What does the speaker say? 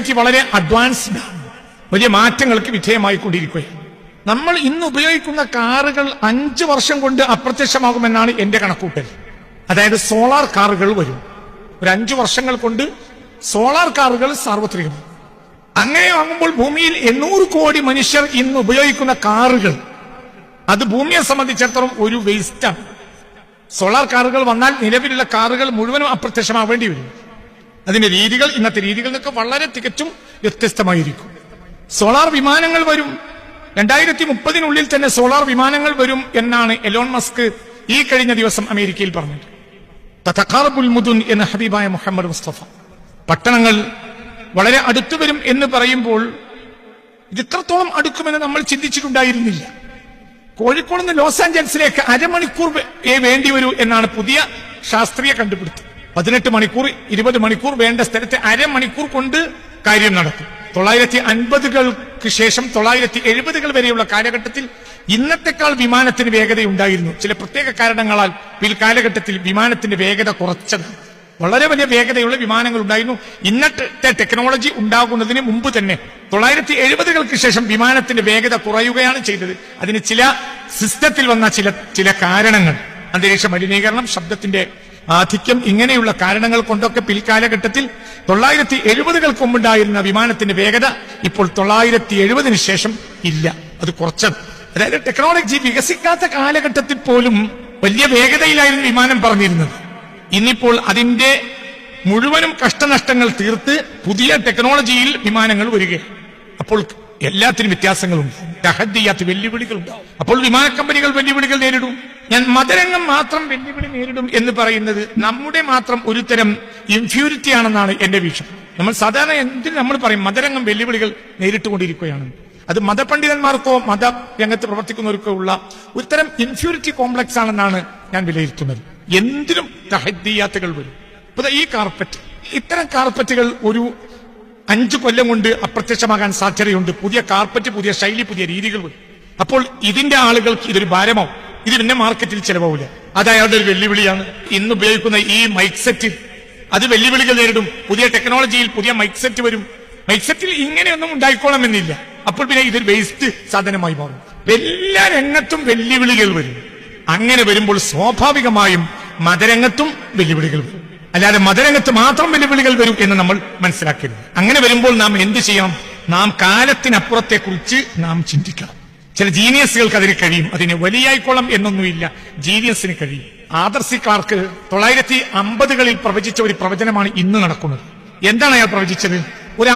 Technology വളരെ advanced ആണ്, വലിയ മാറ്റങ്ങൾക്ക് വിധേയമായിക്കൊണ്ടിരിക്കുകയാണ്. നമ്മൾ ഇന്ന് ഉപയോഗിക്കുന്ന കാറുകൾ 5 വർഷം കൊണ്ട് അപ്രത്യക്ഷമാകുമെന്നാണ് എന്റെ കണക്കൂട്ടൽ. അതായത് സോളാർ കാറുകൾ വരും. ഒരു 5 വർഷങ്ങൾ കൊണ്ട് സോളാർ കാറുകൾ സാർവത്രികമാണ്. അങ്ങനെ ആകുമ്പോൾ ഭൂമിയിൽ 800 കോടി മനുഷ്യർ ഇന്ന് ഉപയോഗിക്കുന്ന കാറുകൾ, അത് ഭൂമിയെ സംബന്ധിച്ചിടത്തോളം ഒരു വേസ്റ്റാണ്. സോളാർ കാറുകൾ വന്നാൽ നിലവിലുള്ള കാറുകൾ മുഴുവനും അപ്രത്യക്ഷമാവേണ്ടി വരും. അതിന്റെ രീതികൾ ഇന്നത്തെ രീതികളിൽ നിന്നൊക്കെ വളരെ തികച്ചും വ്യത്യസ്തമായിരിക്കും. സോളാർ വിമാനങ്ങൾ വരും. 2030 തന്നെ സോളാർ വിമാനങ്ങൾ വരും എന്നാണ് എലോൺ മസ്ക് ഈ കഴിഞ്ഞ ദിവസം അമേരിക്കയിൽ പറഞ്ഞത്. തതഖാറബുൽ മുദുൻ എന്ന ഹബീബായ മുഹമ്മദ് മുസ്തഫ, പട്ടണങ്ങൾ വളരെ അടുത്തു വരും എന്ന് പറയുമ്പോൾ ഇത് ഇത്രത്തോളം അടുക്കുമെന്ന് നമ്മൾ ചിന്തിച്ചിട്ടുണ്ടായിരുന്നില്ല. കോഴിക്കോട് നിന്ന് ലോസ് ആഞ്ചൽസിലേക്ക് അരമണിക്കൂർ വേണ്ടി വരൂ എന്നാണ് പുതിയ ശാസ്ത്രീയ കണ്ടുപിടുത്തം. 18 മണിക്കൂർ 20 മണിക്കൂർ വേണ്ട സ്ഥലത്ത് അരമണിക്കൂർ കൊണ്ട് കാര്യം നടക്കും. 950-കൾക്ക് ശേഷം 970-കൾ വരെയുള്ള കാലഘട്ടത്തിൽ ഇന്നത്തെക്കാൾ വിമാനത്തിന് വേഗതയുണ്ടായിരുന്നു. ചില പ്രത്യേക കാരണങ്ങളാൽ പിൽക്കാലഘട്ടത്തിൽ വിമാനത്തിന്റെ വേഗത കുറച്ചത്. വളരെ വലിയ വേഗതയുള്ള വിമാനങ്ങൾ ഉണ്ടായിരുന്നു. ഇന്നത്തെ ടെക്നോളജി ഉണ്ടാകുന്നതിന് മുമ്പ് തന്നെ 970-കൾക്ക് ശേഷം വിമാനത്തിന്റെ വേഗത കുറയുകയാണ് ചെയ്തത്. അതിന് ചില സിസ്റ്റത്തിൽ വന്ന ചില കാരണങ്ങൾ, അന്തരീക്ഷ മലിനീകരണം, ശബ്ദത്തിന്റെ ആധിക്യം, ഇങ്ങനെയുള്ള കാരണങ്ങൾ കൊണ്ടൊക്കെ പിൽക്കാലഘട്ടത്തിൽ 970-കൾക്ക് മുമ്പുണ്ടായിരുന്ന വിമാനത്തിന്റെ വേഗത ഇപ്പോൾ 970-ന് ശേഷം ഇല്ല, അത് കുറച്ചത്. അതായത് ടെക്നോളജി വികസിക്കാത്ത കാലഘട്ടത്തിൽ പോലും വലിയ വേഗതയിലായിരുന്നു വിമാനം പറഞ്ഞിരുന്നത്. ഇന്നിപ്പോൾ അതിന്റെ മുഴുവനും കഷ്ടനഷ്ടങ്ങൾ തീർത്ത് പുതിയ ടെക്നോളജിയിൽ വിമാനങ്ങൾ വരികയാണ്. അപ്പോൾ എല്ലാത്തിനും വ്യത്യാസങ്ങളുണ്ട്, തഹദ്ദിയാത്ത്, വെല്ലുവിളികളുണ്ടാവും. അപ്പോൾ വിമാന കമ്പനികൾ വെല്ലുവിളികൾ നേരിടും. ഞാൻ മതരംഗം മാത്രം വെല്ലുവിളി നേരിടും എന്ന് പറയുന്നത് നമ്മുടെ മാത്രം ഒരു തരം ഇൻഫ്യൂരിറ്റി ആണെന്നാണ് എന്റെ വീക്ഷണം. നമ്മൾ സാധാരണ എന്തിന് നമ്മൾ പറയും മതരംഗം വെല്ലുവിളികൾ നേരിട്ടുകൊണ്ടിരിക്കുകയാണ്. അത് മതപണ്ഡിതന്മാർക്കോ മത രംഗത്ത് പ്രവർത്തിക്കുന്നവർക്കോ ഉള്ള ഒരു തരം ഇൻഫ്യൂരിറ്റി കോംപ്ലക്സ് ആണെന്നാണ് ഞാൻ വിലയിരുത്തുന്നത്. എന്തിനും തഹദ്ദിയാത്തുകൾ വരും. ഇപ്പൊ ഈ കാർപ്പറ്റ്, ഇത്തരം കാർപ്പറ്റുകൾ ഒരു 5 കൊല്ലം കൊണ്ട് അപ്രത്യക്ഷമാകാൻ സാധ്യതയുണ്ട്. പുതിയ കാർപ്പറ്റ്, പുതിയ ശൈലി, പുതിയ രീതികൾ വരും. അപ്പോൾ ഇതിന്റെ ആളുകൾക്ക് ഇതൊരു ഭാരമാവും. ഇത് പിന്നെ മാർക്കറ്റിൽ ചെലവാവില്ല. അത് അയാളുടെ ഒരു വെല്ലുവിളിയാണ്. ഇന്ന് ഉപയോഗിക്കുന്ന ഈ മൈക്ക് സെറ്റ്, അത് വെല്ലുവിളികൾ നേരിടും. പുതിയ ടെക്നോളജിയിൽ പുതിയ മൈക്ക് സെറ്റ് വരും. മൈക്ക് സെറ്റിൽ ഇങ്ങനെയൊന്നും ഉണ്ടായിക്കോളണമെന്നില്ല. അപ്പോൾ പിന്നെ ഇതൊരു വേസ്റ്റ് സാധനമായി മാറും. എല്ലാ രംഗത്തും വെല്ലുവിളികൾ വരും. അങ്ങനെ വരുമ്പോൾ സ്വാഭാവികമായും മതരംഗത്തും വെല്ലുവിളികൾ വരും. അല്ലാതെ മതരംഗത്ത് മാത്രം വെല്ലുവിളികൾ വരും എന്ന് നമ്മൾ മനസ്സിലാക്കരുത്. അങ്ങനെ വരുമ്പോൾ നാം എന്ത് ചെയ്യണം? നാം കാലത്തിനപ്പുറത്തെ കുറിച്ച് നാം ചിന്തിക്കണം. ചില ജീനിയസുകൾക്ക് അതിന് കഴിയും. അതിന് വലിയായിക്കോളം എന്നൊന്നുമില്ല, ജീനിയസിന് കഴിയും. ആദർ സി ക്ലാർക്ക് 950-കളിൽ പ്രവചിച്ച ഒരു പ്രവചനമാണ് ഇന്ന് നടക്കുന്നത്. എന്താണ് അയാൾ പ്രവചിച്ചത്?